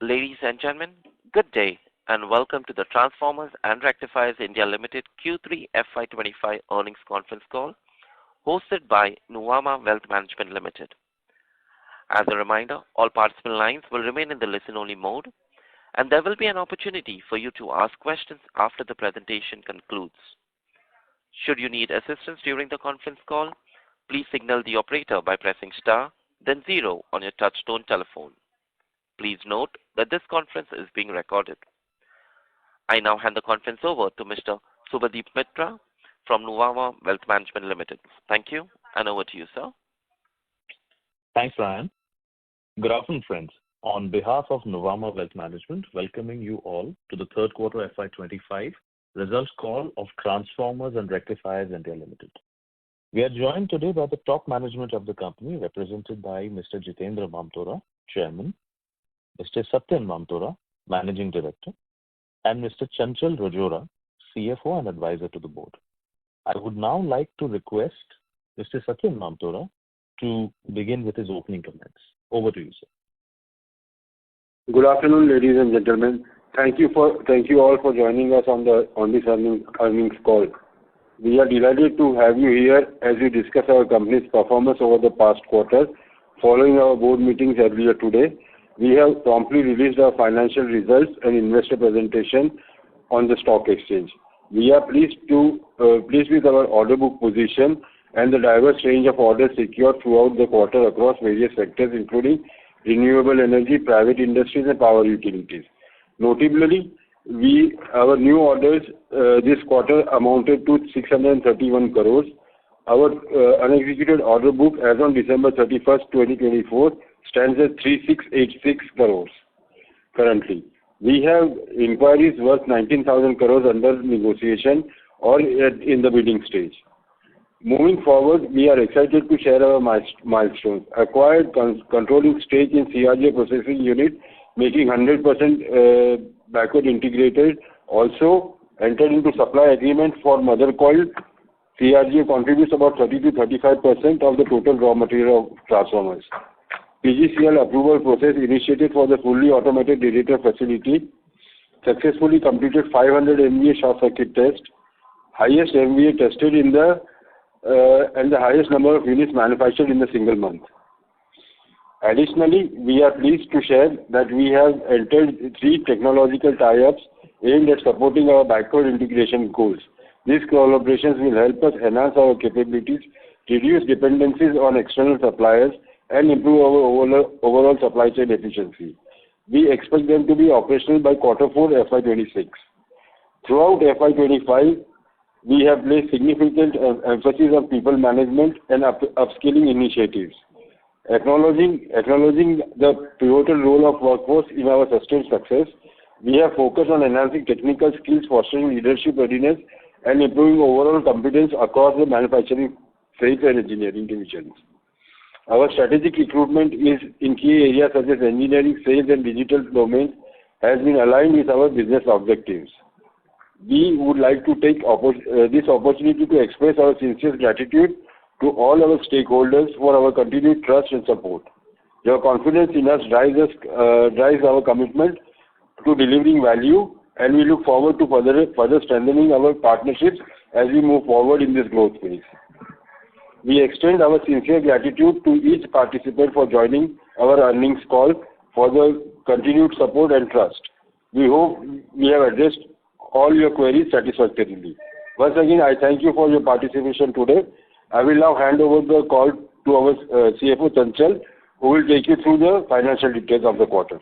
Ladies and gentlemen, good day and welcome to the Transformers and Rectifiers India Limited Q3FY25 earnings conference call hosted by Nuvama Wealth Management Limited. As a reminder, all participant lines will remain in the listen-only mode, and there will be an opportunity for you to ask questions after the presentation concludes. Should you need assistance during the conference call, please signal the operator by pressing star, then 0 on your touch-tone telephone. Please note that this conference is being recorded. I now hand the conference over to Mr. Subhadeep Mitra from Nuvama Wealth Management Limited. Thank you, and over to you, sir. Thanks, Ryan. Good afternoon, friends. On behalf of Nuvama Wealth Management, welcoming you all to the third quarter FY25 results call of Transformers and Rectifiers India Limited. We are joined today by the top management of the company, represented by Mr. Jitendra Mamtora, Chairman, Mr. Satyan Mamtora, Managing Director, and Mr. Chanchal Rajora, CFO and Advisor to the Board. I would now like to request Mr. Satyan Mamtora to begin with his opening comments. Over to you, sir. Good afternoon, ladies and gentlemen. Thank you all for joining us on this earnings call. We are delighted to have you here as we discuss our company's performance over the past quarter. Following our board meetings earlier today, we have promptly released our financial results and investor presentation on the stock exchange. We are pleased with our order book position and the diverse range of orders secured throughout the quarter across various sectors, including renewable energy, private industries, and power utilities. Notably, our new orders this quarter amounted to 631 crores. Our unexecuted order book as on December 31st, 2024, stands at 3686 crores currently. We have inquiries worth 19,000 crores under negotiation or in the bidding stage. Moving forward, we are excited to share our milestones. Acquired controlling stake in CRJ processing unit, making 100% backward integrated. Also entered into supply agreement for mother coil. CRJ contributes about 30 to 35% of the total raw material of transformers. PGCL approval process initiated for the fully automated radiator facility. Successfully completed 500 MVA short circuit test. Highest MVA tested and the highest number of units manufactured in a single month. Additionally, we are pleased to share that we have entered 3 technological tie-ups aimed at supporting our backward integration goals. These collaborations will help us enhance our capabilities, reduce dependencies on external suppliers, and improve our overall supply chain efficiency. We expect them to be operational by Q4 FY26. Throughout FY25, we have placed significant emphasis on people management and upskilling initiatives. Acknowledging the pivotal role of workforce in our sustained success, we have focused on enhancing technical skills, fostering leadership readiness, and improving overall competence across the manufacturing, sales, and engineering divisions. Our strategic recruitment is in key areas such as engineering, sales, and digital domains has been aligned with our business objectives. We would like to take this opportunity to express our sincere gratitude to all our stakeholders for our continued trust and support. Your confidence in us drives our commitment to delivering value, and we look forward to further strengthening our partnerships as we move forward in this growth phase. We extend our sincere gratitude to each participant for joining our earnings call for the continued support and trust. We hope we have addressed all your queries satisfactorily. Once again, I thank you for your participation today. I will now hand over the call to our CFO, Chanchal, who will take you through the financial details of the quarter.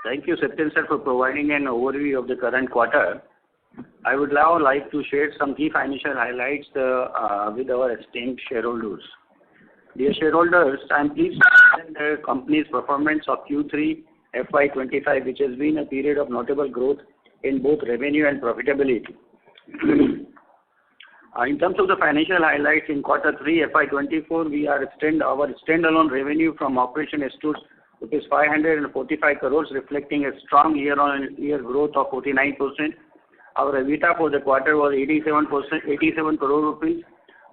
Thank you, Satyan sir, for providing an overview of the current quarter. I would now like to share some key financial highlights with our esteemed shareholders. Dear shareholders, I am pleased to present the company's performance of Q3 FY25, which has been a period of notable growth in both revenue and profitability. In terms of the financial highlights in Q3 FY24, we are our standalone revenue from operation stood rupees 545 crores, reflecting a strong year-on-year growth of 49%. Our EBITDA for the quarter was 87 crore rupees,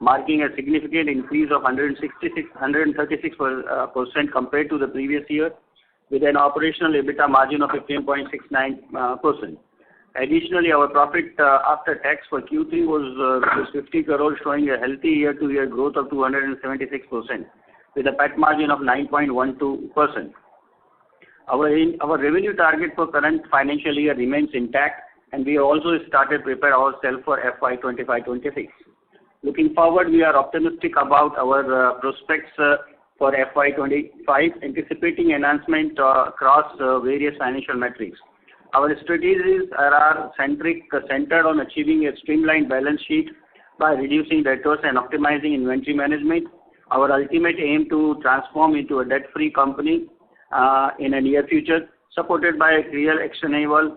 marking a significant increase of 136% compared to the previous year. with an operational EBITDA margin of 15.69%. Additionally, our profit after tax for Q3 was 50 crores, showing a healthy year-to-year growth of 276%, with a PAT margin of 9.12%. Our revenue target for current financial year remains intact, and we also started prepare ourselves for FY25-26. Looking forward, we are optimistic about our prospects for FY25, anticipating enhancement across various financial metrics. Our strategies are centered on achieving a streamlined balance sheet by reducing debtors and optimizing inventory management. Our ultimate aim to transform into a debt-free company in a near future, supported by a clear actionable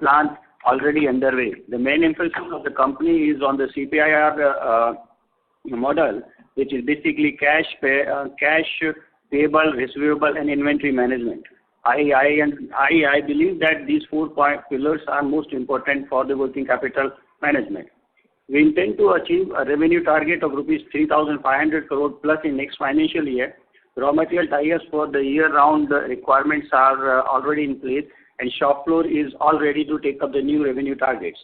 plan already underway. The main emphasis of the company is on the CPIR model, which is basically cash, payable, receivable, and inventory management. I believe that these 4 pillars are most important for the working capital management. We intend to achieve a revenue target of rupees 3,500 crore plus in next financial year. Raw material tie-ups for the year-round requirements are already in place, and shop floor is all ready to take up the new revenue targets.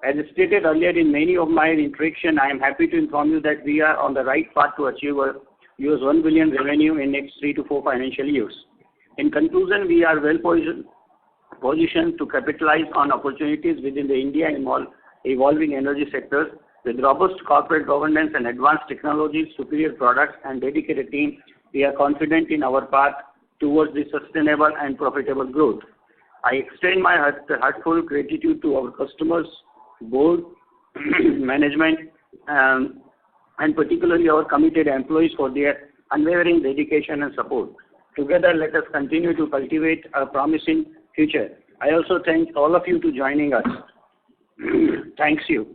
As stated earlier in many of my interaction, I am happy to inform you that we are on the right path to achieve a $1 billion revenue in next 3 to 4 financial years. In conclusion, we are well positioned to capitalize on opportunities within the India and evolving energy sectors. With robust corporate governance and advanced technologies, superior products, and dedicated team, we are confident in our path towards the sustainable and profitable growth. I extend my heartfelt gratitude to our customers, board, management, and particularly our committed employees for their unwavering dedication and support. Together, let us continue to cultivate a promising future. I also thank all of you for joining us. Thank you.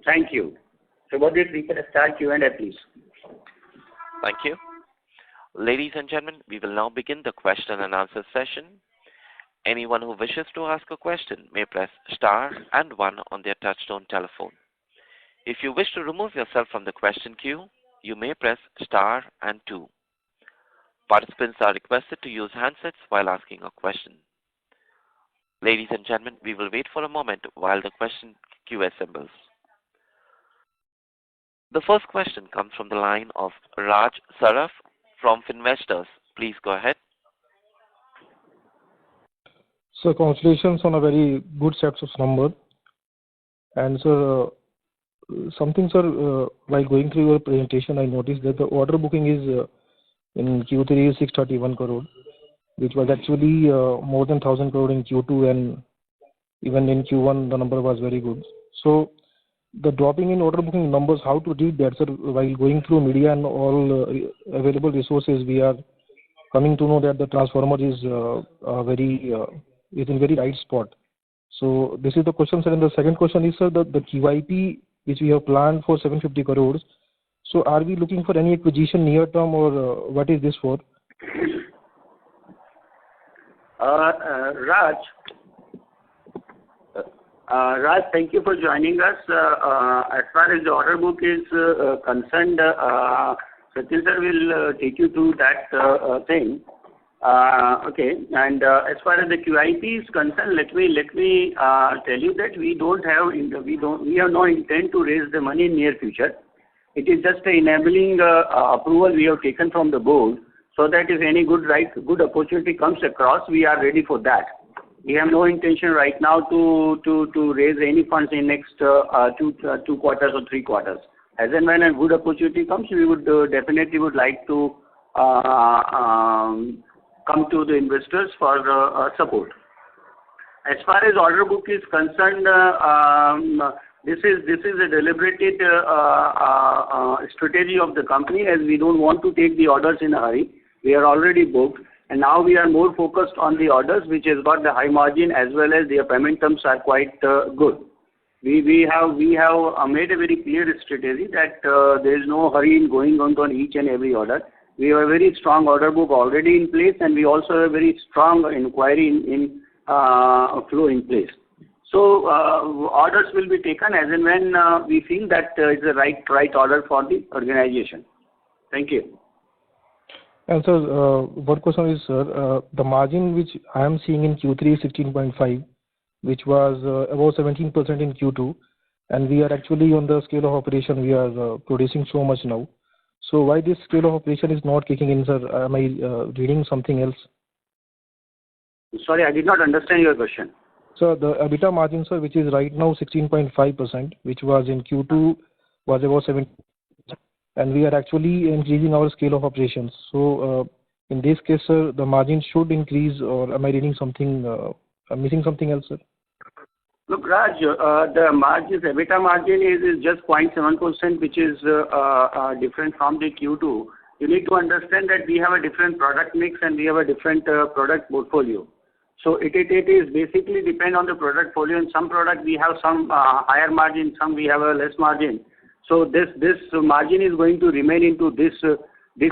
So, what did we can start Q&A, please? Thank you. Ladies and gentlemen, we will now begin the question and answer session. Anyone who wishes to ask a question may press star and 1 on their touchtone telephone. If you wish to remove yourself from the question queue, you may press star and 2. Participants are requested to use handsets while asking a question. Ladies and gentlemen, we will wait for a moment while the question queue assembles. The first question comes from the line of Raj Saraf from ProInvestor. Please go ahead. So, congratulations on a very good set of numbers. And sir, while going through your presentation, I noticed that the order booking is in Q3 is 631 crore, which was actually more than 1,000 crore in Q2, and even in Q1 the number was very good. So the dropping in order booking numbers, how to read that, sir? While going through media and all available resources, we are coming to know that the transformer is in very right spot. So this is the question, sir. And the second question is, sir, the QIP which we have planned for 750 crores. So are we looking for any acquisition near term, or what is this for? Raj, thank you for joining us. As far as the order book is concerned, Satyan sir will take you through that thing. Okay, and as far as the QIP is concerned, let me tell you that we have no intent to raise the money in near future. It is just an enabling approval we have taken from the board, so that if any good opportunity comes across, we are ready for that. We have no intention right now to raise any funds in next 2 quarters or 3 quarters. As and when a good opportunity comes, we would definitely like to come to the investors for support. As far as order book is concerned, this is a deliberated strategy of the company, as we don't want to take the orders in a hurry. We are already booked, and now we are more focused on the orders which has got the high margin, as well as their payment terms are quite good. We have made a very clear strategy that there is no hurry in going on each and every order. We have a very strong order book already in place, and we also have a very strong inquiry in flow in place. So orders will be taken as and when we feel that it's the right order for the organization. Thank you. And sir, one question is, sir, the margin which I am seeing in Q3 is 16.5, which was about 17% in Q2, and we are actually on the scale of operation, we are producing so much now. So why this scale of operation is not kicking in, sir? Am I reading something else? Sorry, I did not understand your question. So the EBITDA margin, sir, which is right now 16.5%, which was in Q2 was about 7%, and we are actually increasing our scale of operations. So in this case, sir, the margin should increase, or am I reading something, I'm missing something else, sir? Look, Raj, the margin, EBITDA margin is just 0.7%, which is different from the Q2. You need to understand that we have a different product mix and we have a different product portfolio. So it is basically depend on the product portfolio. In some product we have some higher margin, some we have a less margin. So this margin is going to remain into this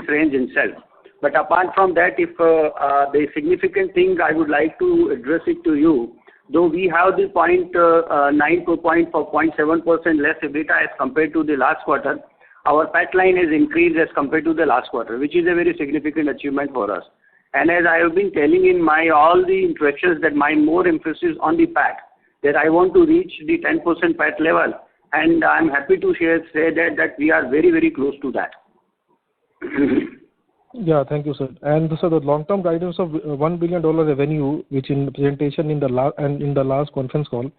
range itself. But apart from that, if the significant thing I would like to address it to you, though we have the 0.9 to 0.7% less EBITDA as compared to the last quarter, our PAT line has increased as compared to the last quarter, which is a very significant achievement for us. And as I have been telling in my all the interactions that my more emphasis on the PAT, that I want to reach the 10% PAT level, and I'm happy to say that we are very, very close to that. Yeah, thank you, sir. And so the long-term guidance of $1 billion revenue, which in the presentation in the last conference call,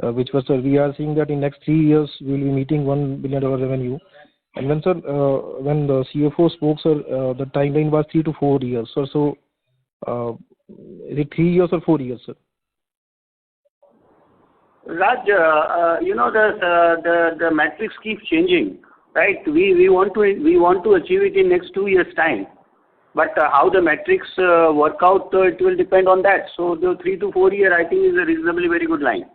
which was, sir, we are seeing that in next 3 years we will be meeting $1 billion revenue. And when, sir, when the CFO spoke, sir, the timeline was 3 to 4 years. So is it 3 years or 4 years, sir? Raj, the matrix keeps changing, right? We want to achieve it in next 2 years' time. But how the metrics work out, it will depend on that. So the 3 to 4 year, I think, is a reasonably very good line.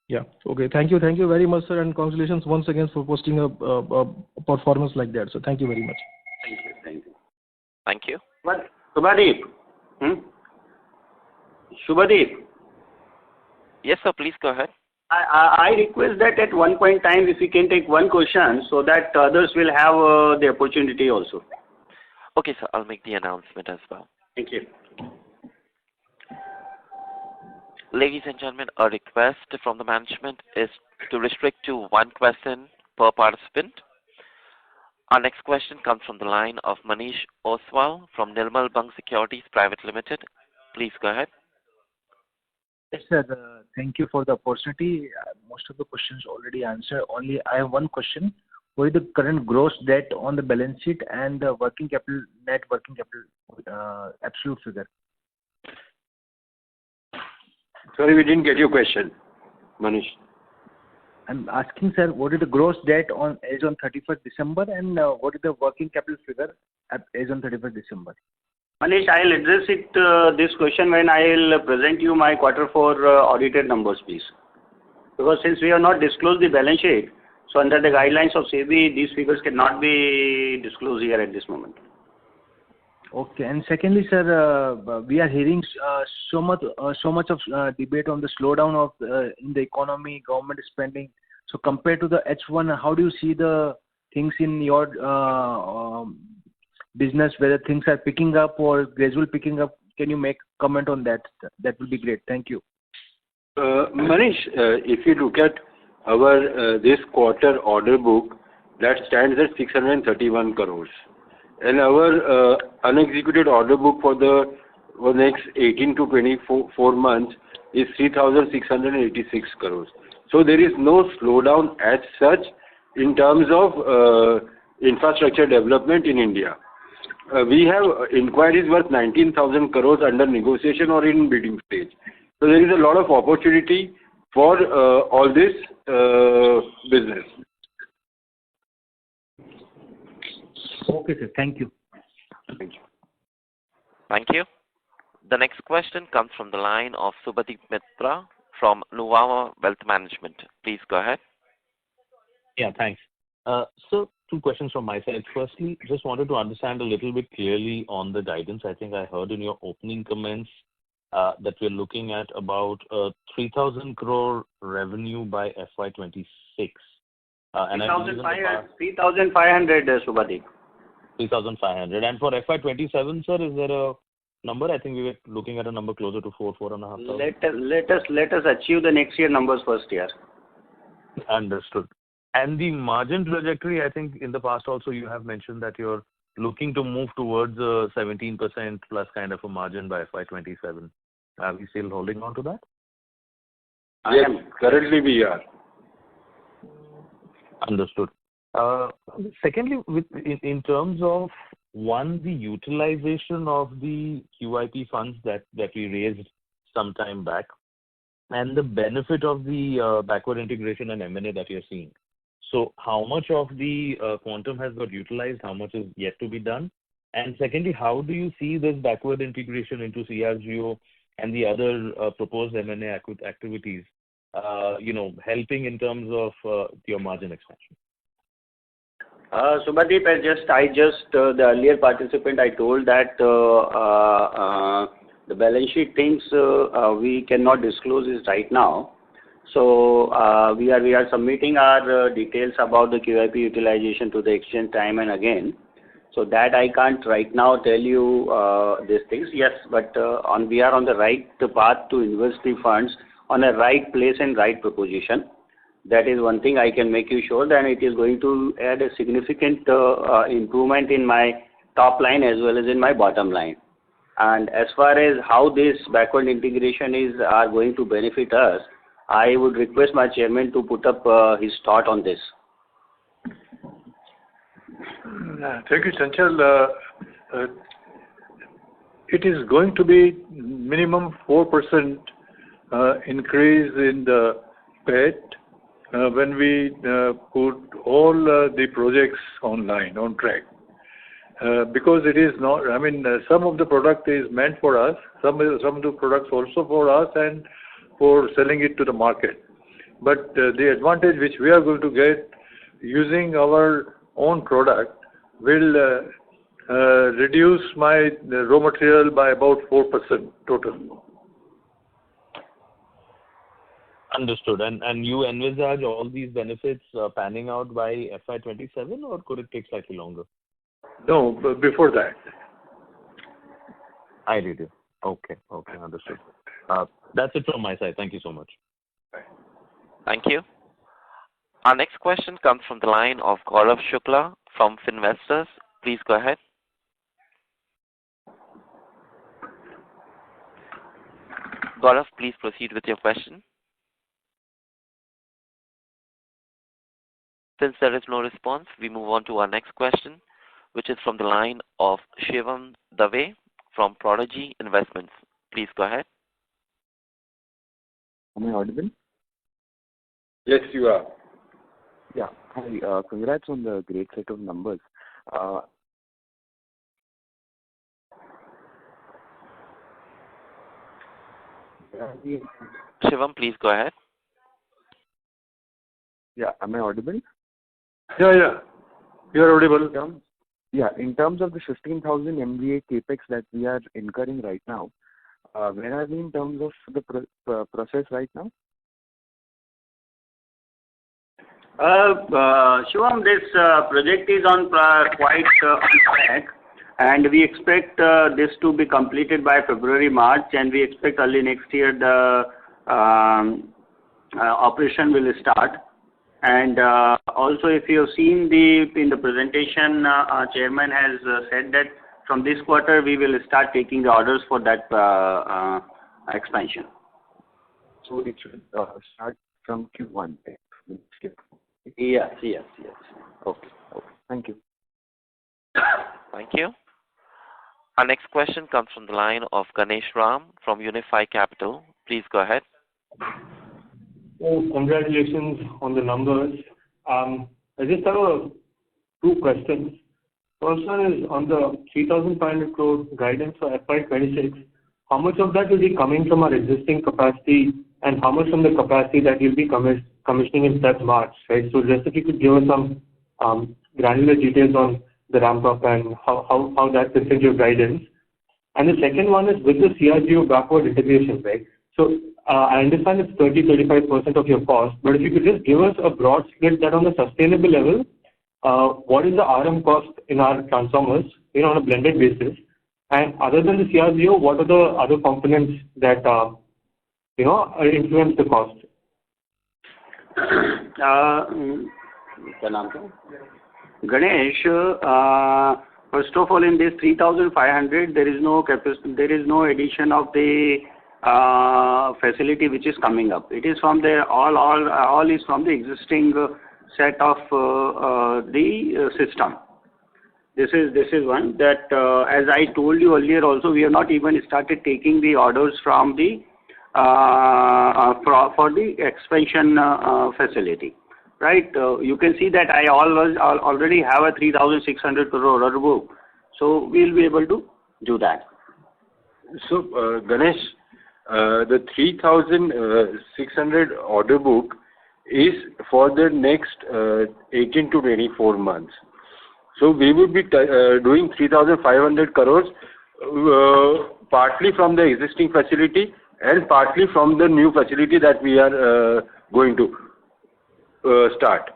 Yeah. Okay. Thank you very much, sir, and congratulations once again for posting a performance like that. So thank you very much. Thank you. Thank you. But Subhadeep. Subhadeep. Yes, sir. Please go ahead. I request that at one point in time, if we can take one question, so that others will have the opportunity also. Okay, sir. I'll make the announcement as well. Thank you. Ladies and gentlemen, a request from the management is to restrict to one question per participant. Our next question comes from the line of Manish Oswal from Nirmal Bang Securities Private Limited. Please go ahead. Yes, sir. Thank you for the opportunity. Most of the questions already answered. Only I have one question. What is the current gross debt on the balance sheet and the net working capital absolute figure? Sorry, we didn't get your question, Manish. I'm asking, sir, what is the gross debt as on 31st December and what is the working capital figure as on 31st December? Manish, I'll address this question when I'll present you my quarter 4 audited numbers, please. Because since we have not disclosed the balance sheet, so under the guidelines of SEBI, these figures cannot be disclosed here at this moment. Okay. And secondly, sir, we are hearing so much of debate on the slowdown in the economy, government spending. So compared to the H1, how do you see the things in your business, whether things are picking up or gradual picking up? Can you make comment on that? That would be great. Thank you. Manish, if you look at our this quarter order book, that stands at 631 crores. And our unexecuted order book for the next 18 to 24 months is 3,686 crores. So there is no slowdown as such in terms of infrastructure development in India. We have inquiries worth 19,000 crores under negotiation or in bidding stage. So there is a lot of opportunity for all this business. Okay, sir. Thank you. Thank you. Thank you. The next question comes from the line of Subhadeep Mitra from Nuvama Wealth Management. Please go ahead. Yeah, thanks. So 2 questions from my side. Firstly, just wanted to understand a little bit clearly on the guidance. I think I heard in your opening comments that we're looking at about 3,000 crore revenue by FY26. 3,500, Subhadeep. 3,500. And for FY27, sir, is there a number? I think we were looking at a number closer to 4,500. Let us achieve the next year numbers first year. Understood. And the margin trajectory, I think in the past also you have mentioned that you're looking to move towards a 17% plus kind of a margin by FY27. Are we still holding on to that? Yes, currently we are. Understood. Secondly, in terms of one, the utilization of the QIP funds that we raised some time back, and the benefit of the backward integration and M&A that you're seeing. So how much of the quantum has got utilized? How much is yet to be done? And secondly, how do you see this backward integration into CRGO and the other proposed M&A activities, helping in terms of your margin expansion? Subhadeep, the earlier participant, I told that the balance sheet things we cannot disclose is right now. So we are submitting our details about the QIP utilization to the exchange time and again. So that I can't right now tell you these things. Yes, but we are on the right path to invest the funds on a right place and right proposition. That is one thing I can make you sure that it is going to add a significant improvement in my top line as well as in my bottom line. And as far as how this backward integration are going to benefit us, I would request my chairman to put up his thought on this. Thank you, Chanchal. It is going to be minimum 4% increase in the PAT when we put all the projects online, on track. Because it is not, some of the product is meant for us, some of the products also for us and for selling it to the market. But the advantage which we are going to get using our own product will reduce my raw material by about 4% total. Understood. And you envisage all these benefits panning out by FY27, or could it take slightly longer? No, before that. I read you. Okay, understood. That's it from my side. Thank you so much. Thank you. Our next question comes from the line of Gaurav Shukla from ProInvestor. Please go ahead. Gaurav, please proceed with your question. Since there is no response, we move on to our next question, which is from the line of Shivam Dave from Prodigy Investments. Please go ahead. Am I audible? Yes, you are. Yeah. Hi. Congrats on the great set of numbers. Shivam, please go ahead. Yeah. Am I audible? Yeah. You are audible. In terms of the 15,000 MVA capex that we are incurring right now, where are we in terms of the process right now? Shivam, this project is on quite on track, and we expect this to be completed by February, March, and we expect early next year the operation will start. And also, if you have seen in the presentation, chairman has said that from this quarter we will start taking the orders for that expansion. So it should start from Q1. Yes. Okay. Thank you. Thank you. Our next question comes from the line of Ganesh Ram from Unifi Capital. Please go ahead. Congratulations on the numbers. I just have two questions. First one is on the 3,500 crore guidance for FY26. How much of that will be coming from our existing capacity, and how much from the capacity that you'll be commissioning in February, March, right? So just if you could give us some granular details on the ramp up and how that fits into your guidance. And the second one is with the CRGO backward integration, right? So I understand it's 30-35% of your cost, but if you could just give us a broad split that on the sustainable level, what is the RM cost in our transformers, on a blended basis? And other than the CRGO, what are the other components that, influence the cost? Ganesh, first of all, in this 3,500, there is no addition of the facility which is coming up. It is from the all is from the existing set of the system. This is one that, as I told you earlier also, we have not even started taking the orders from the for the expansion facility, right? You can see that I already have a 3,600 crore order book, so we'll be able to do that. So, Ganesh, the 3,600 order book is for the next 18 to 24 months. So we will be doing 3,500 crores partly from the existing facility and partly from the new facility that we are going to start.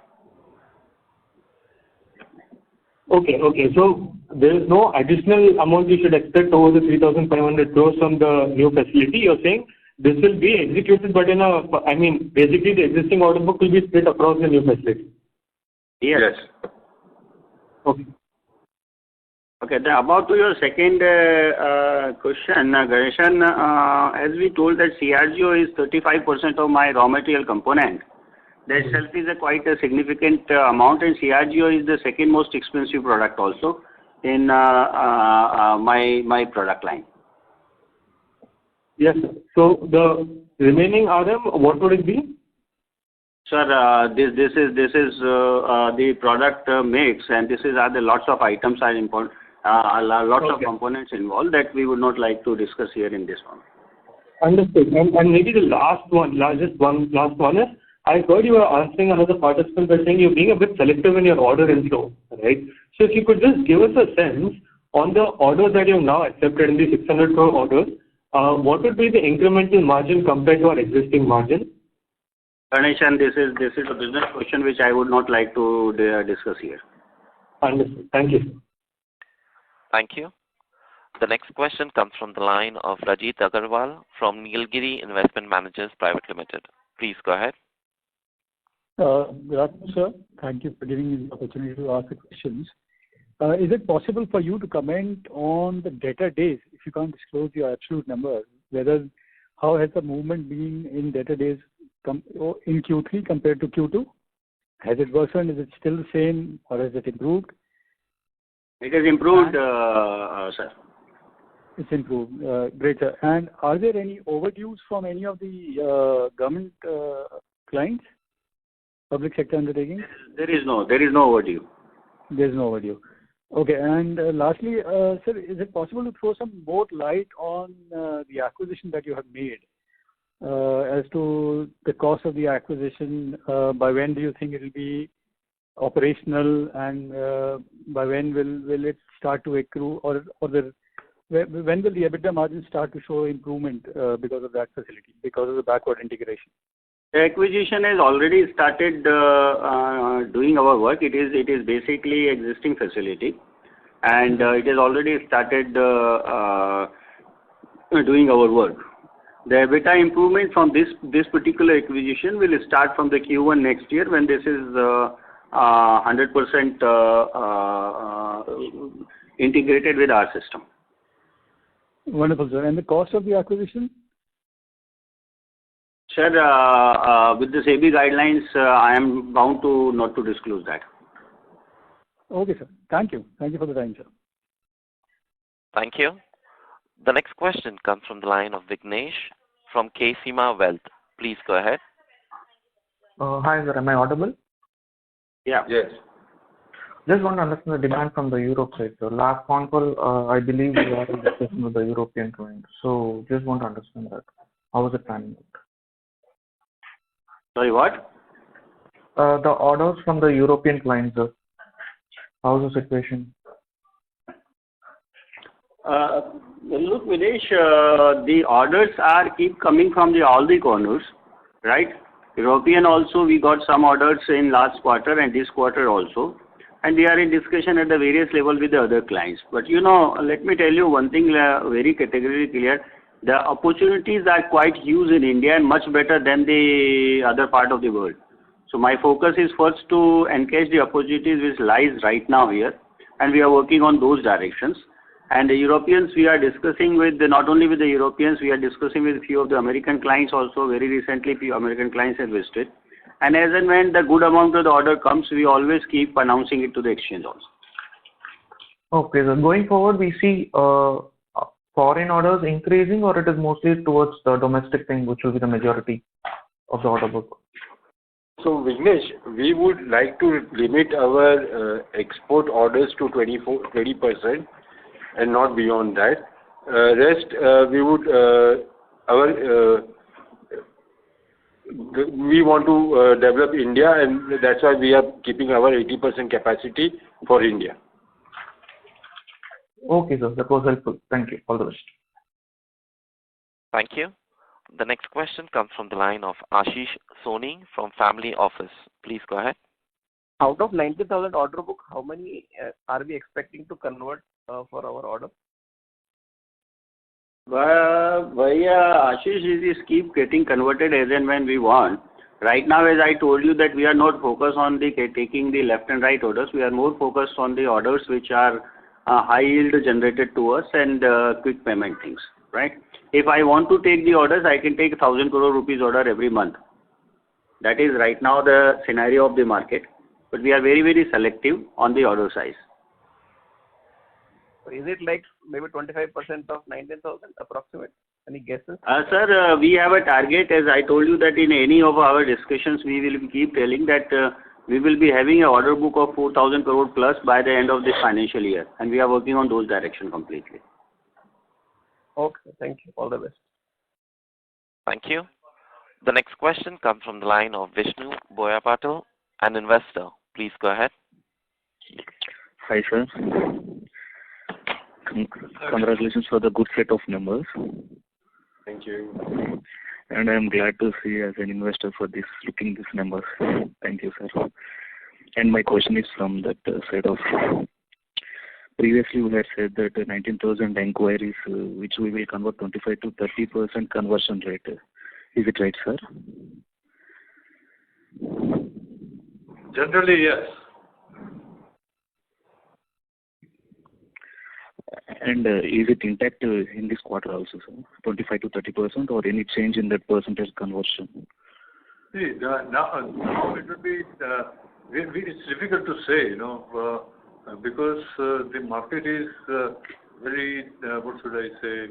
Okay. So there is no additional amount you should expect over the 3,500 crores from the new facility. You're saying this will be executed, but basically the existing order book will be split across the new facility. Yes. Okay. Then about to your second question, Ganeshan, as we told that CRGO is 35% of my raw material component. That itself is quite a significant amount, and CRGO is the second most expensive product also in my product line. Yes, sir. So the remaining RM, what would it be? Sir, this is the product mix, and are the lots of items are important, lots of components involved that we would not like to discuss here in this one. Understood. And maybe the last one is, I heard you were answering another participant by saying you're being a bit selective in your order inflow, right? So if you could just give us a sense on the orders that you have now accepted in the 600 crore orders, what would be the incremental margin compared to our existing margin? Ganeshan, this is a business question which I would not like to discuss here. Understood. Thank you. Thank you. The next question comes from the line of Rajit Agarwal from Nilgiri Investment Managers Private Limited. Please go ahead. Good afternoon, sir. Thank you for giving me the opportunity to ask the questions. Is it possible for you to comment on the debtor days, if you can't disclose your absolute number, how has the movement been in debtor days in Q3 compared to Q2? Has it worsened? Is it still the same, or has it improved? It has improved, sir. It's improved. Great, sir. And are there any overdues from any of the government clients, public sector undertakings? There is no overdue. There's no overdue. Okay. And lastly, sir, is it possible to throw some more light on the acquisition that you have made as to the cost of the acquisition? By when do you think it will be operational, and by when will it start to accrue, or when will the EBITDA margin start to show improvement because of that facility, because of the backward integration? The acquisition has already started doing our work. It is basically existing facility, and it has already started doing our work. The EBITDA improvement from this particular acquisition will start from the Q1 next year, when this is 100% integrated with our system. Wonderful, sir. And the cost of the acquisition? Sir, with the SEBI guidelines, I am bound to not to disclose that. Okay, sir. Thank you. Thank you for the time, sir. Thank you. The next question comes from the line of Vignesh from Ksema Wealth. Please go ahead. Hi, sir. Am I audible? Yeah. Yes. Just want to understand the demand from the Europe side. So last phone call, I believe we are in discussion with the European client. So just want to understand that. How is it planning out? Sorry, what? The orders from the European clients, sir. How is the situation? Look, Videsh, the orders keep coming from all the corners, right? European also, we got some orders in last quarter and this quarter also. and we are in discussion at the various level with the other clients. But let me tell you one thing very categorically clear. The opportunities are quite huge in India and much better than the other part of the world. So my focus is first to encash the opportunities which lies right now here, and we are working on those directions. And the Europeans, we are discussing with, not only with the Europeans, we are discussing with a few of the American clients also. Very recently, few American clients have visited. And as and when the good amount of the order comes, we always keep announcing it to the exchange also. Okay, so going forward, we see foreign orders increasing, or it is mostly towards the domestic thing, which will be the majority of the order book? So Vignesh, we would like to limit our export orders to 20% and not beyond that. Rest, we would we want to develop India, and that's why we are keeping our 80% capacity for India. Okay, sir. That was helpful. Thank you. All the best. Thank you. The next question comes from the line of Ashish Soni from Family Office. Please go ahead. Out of 90,000 order book, how many are we expecting to convert for our order? Ashish, it is keep getting converted as and when we want. Right now, as I told you, that we are not focused on taking the left and right orders. We are more focused on the orders which are high yield generated to us and quick payment things, right? If I want to take the orders, I can take 1,000 crore rupees order every month. That is right now the scenario of the market. But we are very, very selective on the order size. So is it like maybe 25% of 19,000 approximate? Any guesses? Sir, we have a target, as I told you, that in any of our discussions, we will keep telling that we will be having an order book of 4,000 crore plus by the end of this financial year. And we are working on those directions completely. Okay, thank you. All the best. Thank you. The next question comes from the line of Vishnu Boyapatil, an investor. Please go ahead. Hi, sir. Congratulations for the good set of numbers. Thank you. And I am glad to see as an investor for looking these numbers. Thank you, sir. And my question is from that side of, previously we had said that 19,000 inquiries, which we will convert 25 to 30% conversion rate. Is it right, sir? Generally, yes. And is it intact in this quarter also, sir? 25 to 30%, or any change in that percentage conversion? See, now it will be, it's difficult to say, because the market is very, what should I say,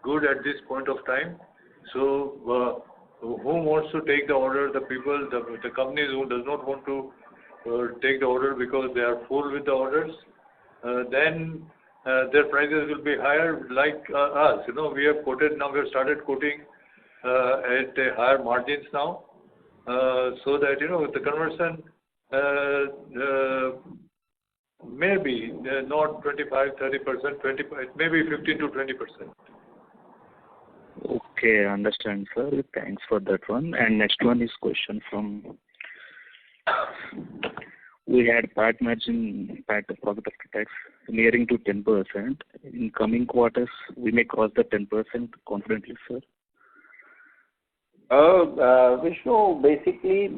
good at this point of time. So, who wants to take the order? The people, the companies who does not want to take the order because they are full with the orders, then their prices will be higher, like us. We have quoted, now we have started quoting at higher margins now, so that, the conversion maybe not 25, 30%, 20, maybe 15 to 20%. Okay, I understand, sir. Thanks for that one. And next one is question from, we had PAT margin, PAT profit after tax nearing to 10%. In coming quarters, we may cross the 10% confidently, sir. Vishnu, basically,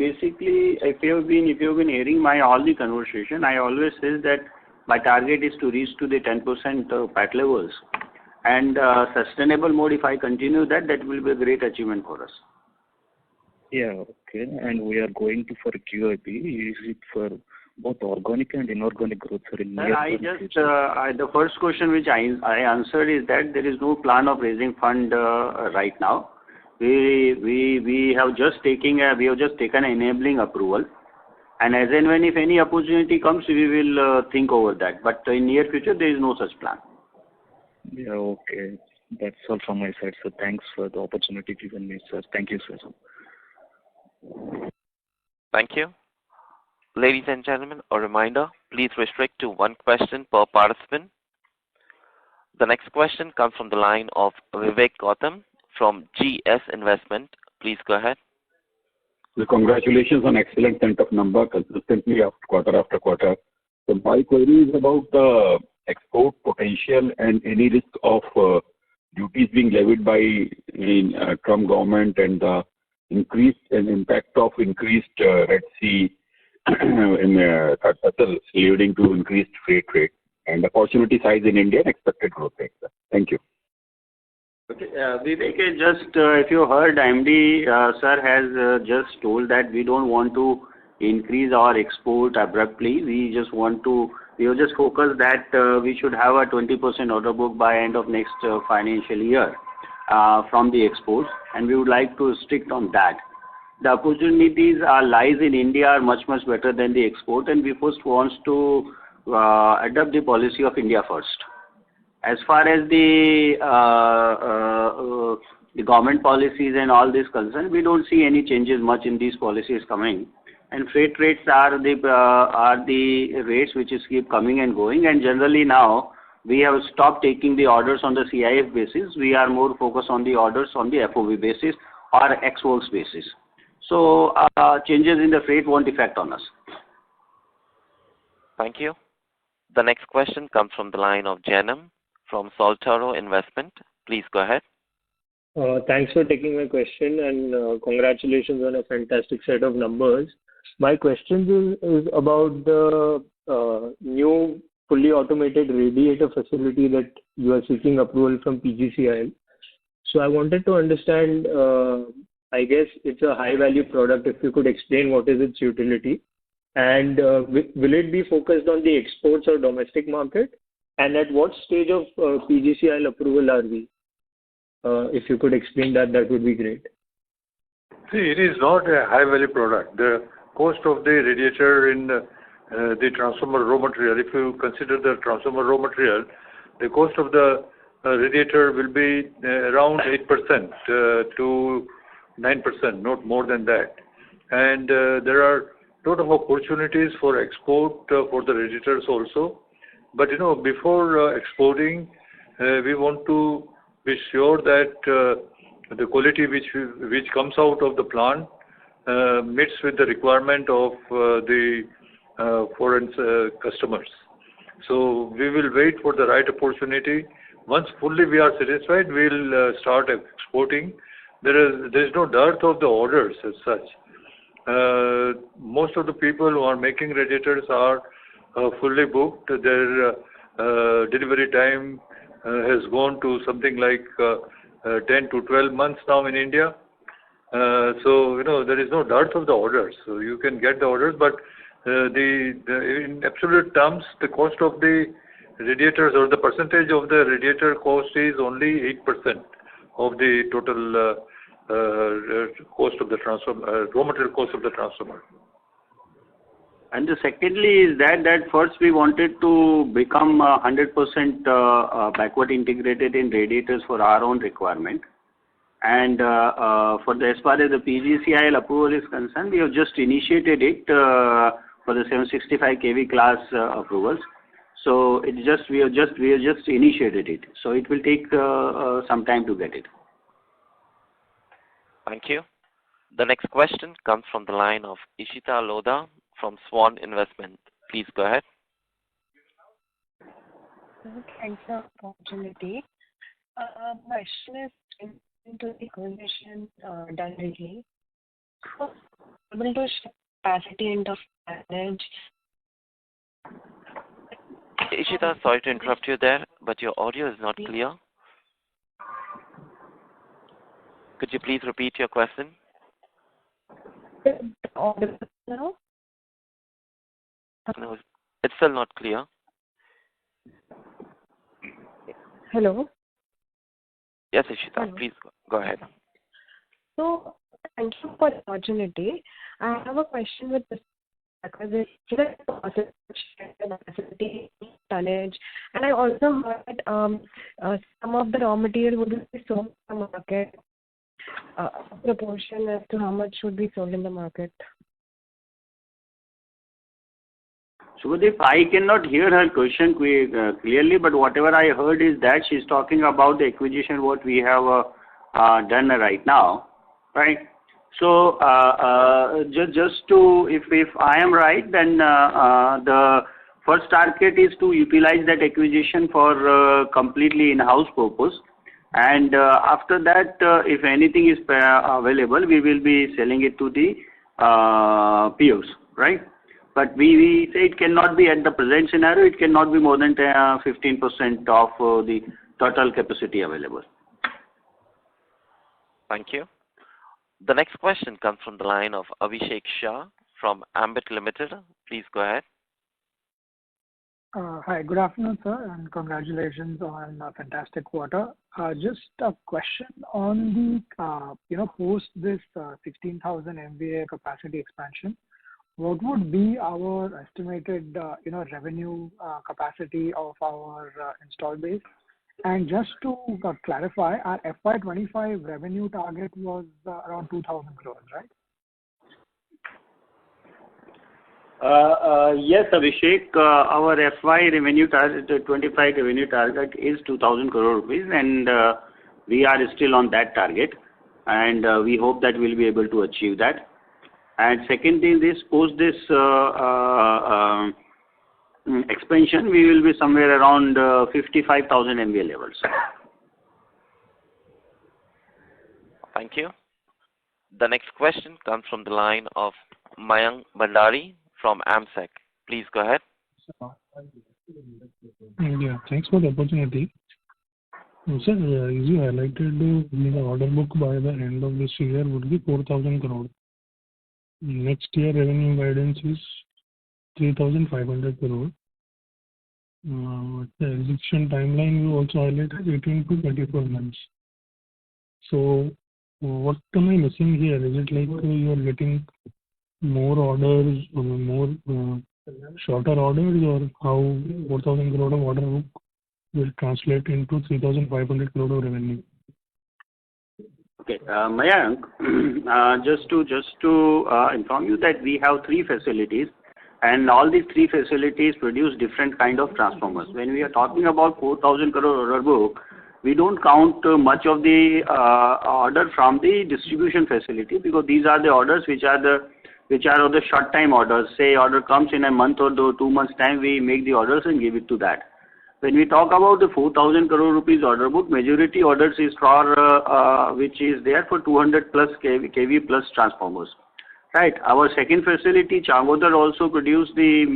if you've been hearing my all the conversation, I always say that my target is to reach to the 10% PAT levels. And sustainable mode, if I continue that will be a great achievement for us. Yeah, okay. And we are going to for QIP. Is it for both organic and inorganic growth, sir? The first question which I answered is that there is no plan of raising fund right now. We have just taken an enabling approval, and as and when if any opportunity comes, we will think over that. But in near future, there is no such plan. Yeah, okay. That's all from my side, sir. Thanks for the opportunity given me, sir. Thank you, sir. Thank you. Ladies and gentlemen, a reminder, please restrict to one question per participant. The next question comes from the line of Vivek Gautam from GS Investment. Please go ahead. Congratulations on excellent set of number consistently quarter after quarter. So my query is about the export potential and any risk of duties being levied by Trump government and the increased impact of increased Red Sea vessels leading to increased freight rate and opportunity size in India and expected growth rate. Thank you. Okay, Vivek, just if you heard, MD sir has just told that we don't want to increase our export abruptly. We just focused that we should have a 20% order book by end of next financial year from the exports, and we would like to stick on that. The opportunities lies in India are much better than the export, and we first want to adopt the policy of India first. As far as the government policies and all this concerned, we don't see any changes much in these policies coming. And freight rates are the rates which is keep coming and going. And generally now we have stopped taking the orders on the CIF basis. We are more focused on the orders on the FOB basis or ex-works basis. So changes in the freight won't affect on us. Thank you. The next question comes from the line of Janam from Soltaro Investment. Please go ahead. Thanks for taking my question and congratulations on a fantastic set of numbers. My question is about the new fully automated radiator facility that you are seeking approval from PGCIL. So I wanted to understand, I guess it's a high value product. If you could explain what is its utility and will it be focused on the exports or domestic market? And at what stage of PGCIL approval are we? If you could explain that would be great. See, it is not a high-value product. The cost of the radiator in the transformer raw material, if you consider the transformer raw material, the cost of the radiator will be around 8% to 9%, not more than that. And there are a lot of opportunities for export for the radiators also. But before exporting, we want to be sure that the quality which comes out of the plant meets with the requirement of the foreign customers. So we will wait for the right opportunity. Once fully we are satisfied, we'll start exporting. There is no dearth of the orders as such. Most of the people who are making radiators are fully booked. Their delivery time has gone to something like 10 to 12 months now in India. So there is no dearth of the orders. So you can get the orders, but in absolute terms, the cost of the radiators or the percentage of the radiator cost is only 8% of the total cost of the transformer, raw material cost of the transformer. And the secondly is that first we wanted to become 100% backward integrated in radiators for our own requirement. And as far as the PGCIL approval is concerned, we have just initiated it for the 765 kV class approvals. So we have just initiated it. So it will take some time to get it. Thank you. The next question comes from the line of Ishita Lodha from Swan Investment. Please go ahead. Thanks for the opportunity. My question is into the acquisition done lately. Able to shift capacity into manage. Ishita, sorry to interrupt you there, but your audio is not clear. Could you please repeat your question? Audible now? No, it's still not clear. Hello? Yes, Ishita, hello. Please go ahead. So, thank you for the opportunity. I have a question with this acquisition capacity, tonnage, and I also heard some of the raw material would be sold in the market. Proportion as to how much should be sold in the market. Subhadeep, I cannot hear her question clearly, but whatever I heard is that she's talking about the acquisition what we have done right now, right? So just to, if I am right, then the first target is to utilize that acquisition for completely in-house purpose. And after that, if anything is available, we will be selling it to the peers, right? But we say it cannot be at the present scenario, it cannot be more than 15% of the total capacity available. Thank you. The next question comes from the line of Abhishek Shah from Ambit Limited. Please go ahead. Hi, good afternoon, sir, and congratulations on a fantastic quarter. Just a question on the, post this 16,000 MVA capacity expansion, what would be our estimated, revenue capacity of our install base? And just to clarify, our FY25 revenue target was around 2,000 crores, right? Yes, Abhishek, our FY revenue target, 25 revenue target is 2,000 crore rupees, and we are still on that target, and we hope that we'll be able to achieve that. And second thing is, post this expansion, we will be somewhere around 55,000 MVA levels. Thank you. The next question comes from the line of Mayank Bhandari from AMSEC. Please go ahead. Yeah, thanks for the opportunity. Sir, as you highlighted, the order book by the end of this year would be 4,000 crore. Next year revenue guidance is 3,500 crore. The execution timeline you also highlighted 18 to 24 months. So what am I missing here? Is it like you are getting more orders, more shorter orders, or how 4,000 crore of order book will translate into 3,500 crore of revenue? Okay, Mayank, just to inform you that we have three facilities, and all these three facilities produce different kind of transformers. When we are talking about 4,000 crore order book, we don't count much of the order from the distribution facility, because these are the orders which are of the short time orders. Say order comes in a month or 2 months time, we make the orders and give it to that. When we talk about the 4,000 crore rupees order book, majority orders is for which is there for 200 plus kV plus transformers. Right. Our second facility, Changodar, also produce the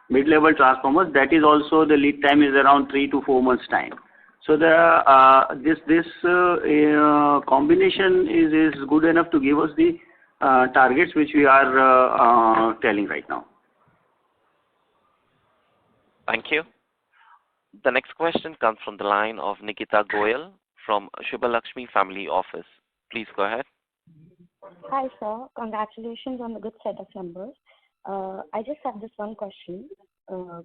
mid-level transformers. That is also the lead time is around 3 to 4 months time. So this combination is good enough to give us the targets which we are telling right now. Thank you. The next question comes from the line of Nikita Goyal from Shubha Lakshmi Family Office. Please go ahead. Hi, sir. Congratulations on the good set of numbers. I just have this one question.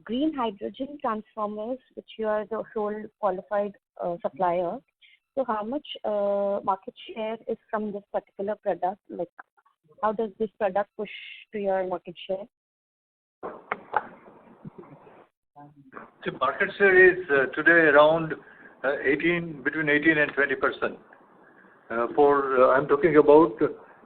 Green hydrogen transformers, which you are the sole qualified supplier, so how much market share is from this particular product? Like, how does this product push to your market share? The market share is today around between 18 and 20%. I'm talking about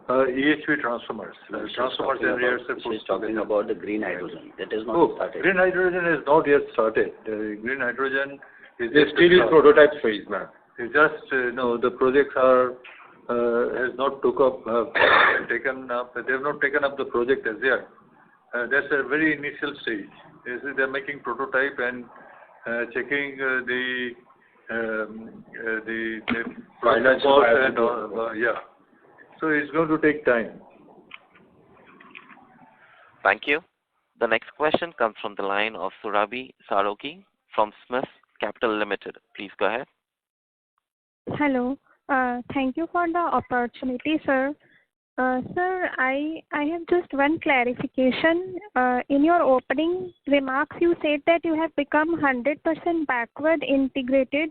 EHV transformers. Transformers and reactors. She's talking about the green hydrogen. That is not started. Green hydrogen is not yet started. Green hydrogen is still in prototype phase, ma'am. It's just the projects has not taken up. They have not taken up the project as yet. That's a very initial stage. They're making prototype and checking the financial and yeah. So it's going to take time. Thank you. The next question comes from the line of Surabhi Sarogi from Smith Capital Limited. Please go ahead. Hello. Thank you for the opportunity, sir. Sir, I have just one clarification. In your opening remarks, you said that you have become 100% backward integrated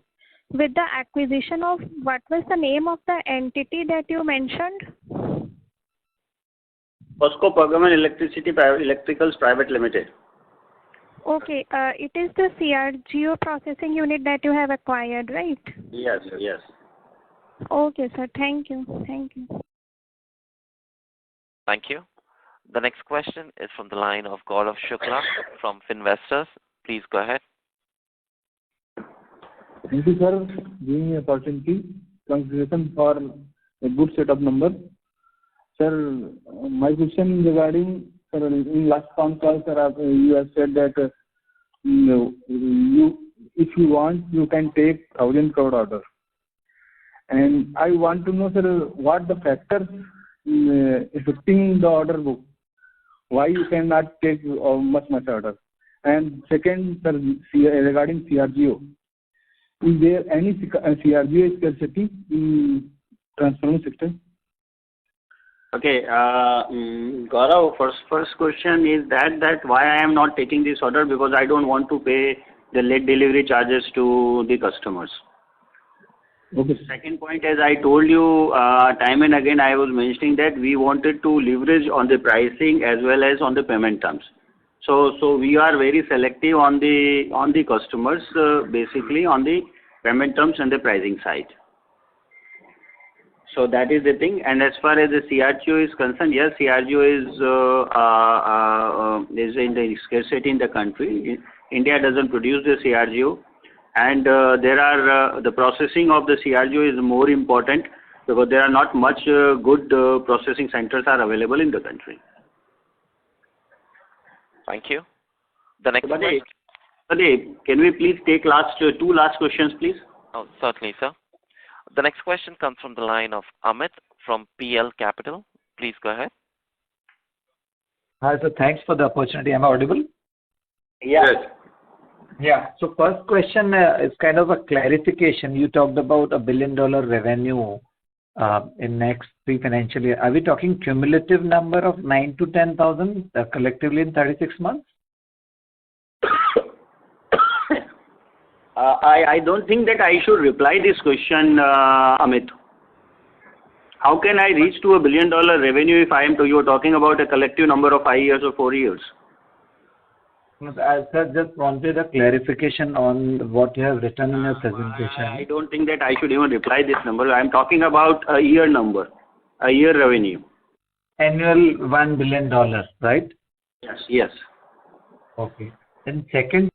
with the acquisition of, what was the name of the entity that you mentioned? POSCO Programme Electricals Private Limited. Okay, it is the CRGO processing unit that you have acquired, right? Yes, yes. Okay, sir. Thank you. Thank you. Thank you. The next question is from the line of Gaurav Shukla from ProInvestor. Please go ahead. Thank you, sir, giving me opportunity. Congratulations for a good set of numbers. Sir, my question regarding, sir, in last phone call, sir, you have said that if you want, you can take 1,000 crore order. And I want to know, sir, what the factors affecting the order book. Why you cannot take much order? And second, sir, regarding CRGO, is there any CRGO scarcity in transformer sector? Okay, Gaurav, first question is that why I am not taking this order, because I don't want to pay the late delivery charges to the customers. Okay. Second point, as I told you time and again, I was mentioning that we wanted to leverage on the pricing as well as on the payment terms. So we are very selective on the customers, basically on the payment terms and the pricing side. So that is the thing. And as far as the CRGO is concerned, yes, CRGO is in the scarcity in the country. India doesn't produce the CRGO, and the processing of the CRGO is more important because there are not much good processing centers are available in the country. Thank you. The next question. Can we please take two last questions, please? Oh, certainly, sir. The next question comes from the line of Amit from PL Capital. Please go ahead. Hi, sir. Thanks for the opportunity. Am I audible? Yes. Yeah. So first question is kind of a clarification. You talked about $1 billion revenue in next 3 financial year. Are we talking cumulative number of 9 to 10,000 collectively in 36 months? I don't think that I should reply this question, Amit. How can I reach to $1 billion revenue if you are talking about a collective number of 5 years or 4 years? I just wanted a clarification on what you have written in your presentation. I don't think that I should even reply this number. I'm talking about a year number, a year revenue. Annual $1 billion, right? Yes. Yes. Okay. And second.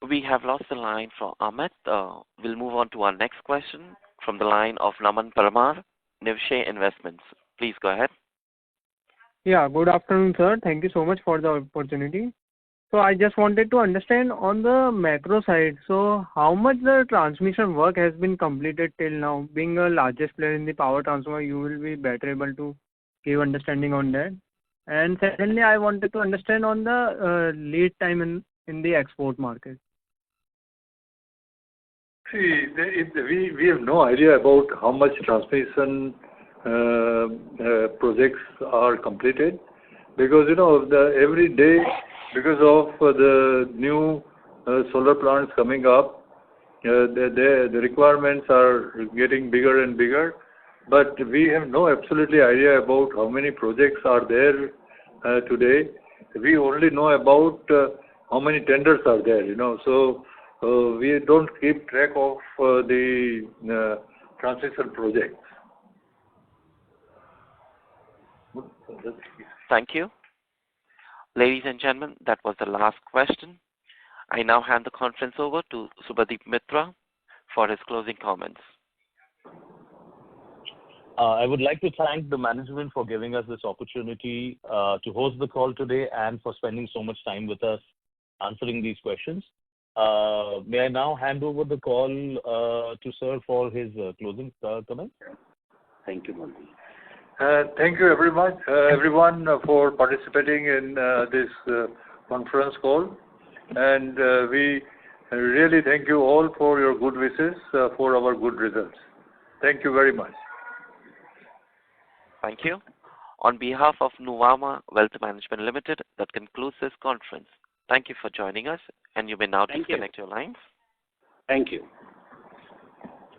We have lost the line for Amit. We'll move on to our next question from the line of Naman Parmar, Nivshay Investments. Please go ahead. Yeah, good afternoon, sir. Thank you so much for the opportunity. So I just wanted to understand on the macro side, so how much the transmission work has been completed till now? Being the largest player in the power transformer, you will be better able to give understanding on that. And secondly, I wanted to understand on the lead time in the export market. See, we have no idea about how much transmission projects are completed, because every day, because of the new solar plants coming up, the requirements are getting bigger and bigger. But we have no absolutely idea about how many projects are there today. We only know about how many tenders are there. So we don't keep track of the transmission projects. Thank you. Ladies and gentlemen, that was the last question. I now hand the conference over to Subhadip Mitra for his closing comments. I would like to thank the management for giving us this opportunity to host the call today and for spending so much time with us answering these questions. May I now hand over the call to sir for his closing comments? Thank you, Modi. Thank you, everyone for participating in this conference call. And we really thank you all for your good wishes for our good results. Thank you very much. Thank you. On behalf of Nuvama Wealth Management Limited, that concludes this conference. Thank you for joining us, and you may now disconnect your lines. Thank you.